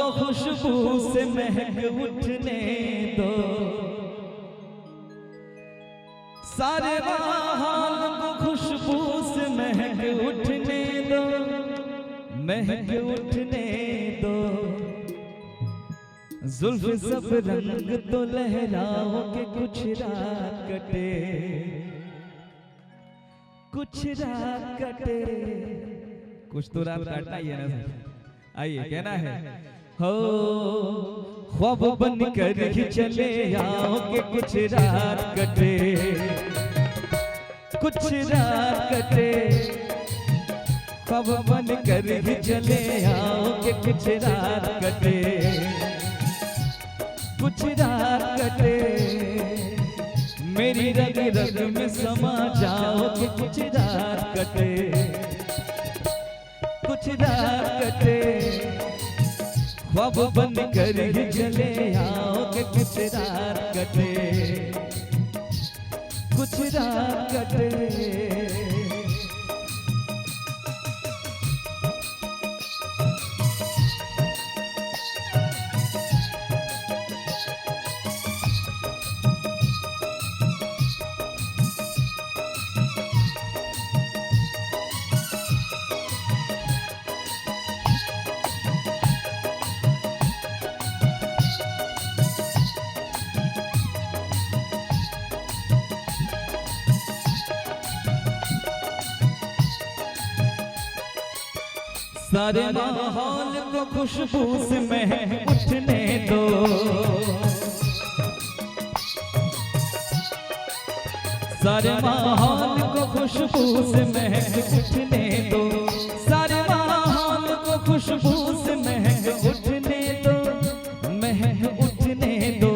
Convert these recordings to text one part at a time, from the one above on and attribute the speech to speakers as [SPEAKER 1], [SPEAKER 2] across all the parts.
[SPEAKER 1] को खुशबू से महक उठने दो, सारे माहौल को खुशबू से महक उठने दो, महक उठने दो। जुल्फ सब रंग तो लहराओ के कुछ रात कटे, कुछ रात कटे। कुछ तो रात काटना ही है ना। आइए कहना है हो ख्वाब बन कर ही चले आओ के कुछ रात कटे, कुछ रात कटे। ख्वाब बन कर ही चले आओ के कुछ रात कटे, कुछ रात कटे। मेरी रग रग में समा जाओ कि कुछ रात कटे, कुछ रात कटे। ख्वाब बन कर ही चले आओ कि कुछ रात कटे, कुछ रात कटे। सारे माहौल को खुशबू से महक उठने दो, सारे माहौल को खुशबू से महक उठने दो, सारे माहौल को खुशबू से महक उठने दो, महक उठने दो।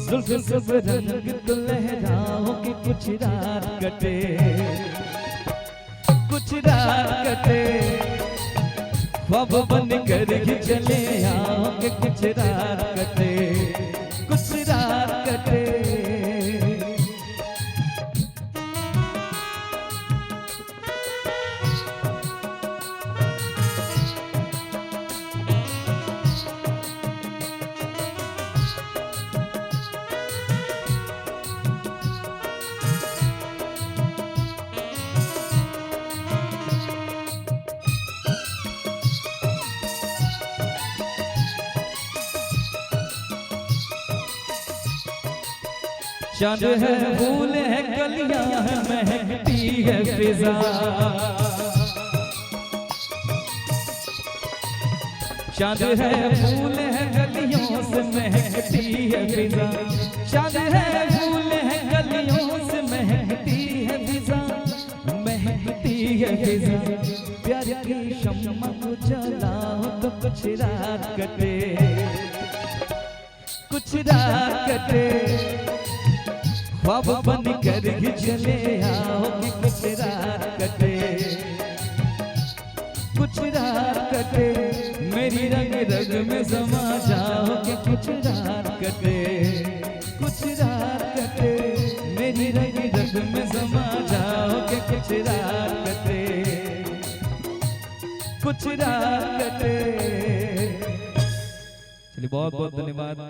[SPEAKER 1] जुल्फ सब रंग तो लहराओ कि कुछ रात कटे, कुछ रात कटे। ख्वाब बन कर ही चले आओ कि कुछ रात कटे, कुछ रात कटे। चांद है फूल है कलियां है महकती है फिजा, चांद है फूल है कलियों से महकती है फिजा, चांद है फूल है कलियों से महकती है फिजा, महकती है फिजा। प्यार की शम्मा को जलाओ तो कुछ रात कटे, कुछ रात कटे। ख्वाब बन कर ही चले आओ कि कुछ रात कटे, कुछ रात कटे। मेरी रग रग में समा जाओ कि कुछ रात कटे, कुछ रात कटे। मेरी रग रग में समा जाओ कि कुछ रात कटे, कुछ रात कटे। चलिए बहुत बहुत धन्यवाद।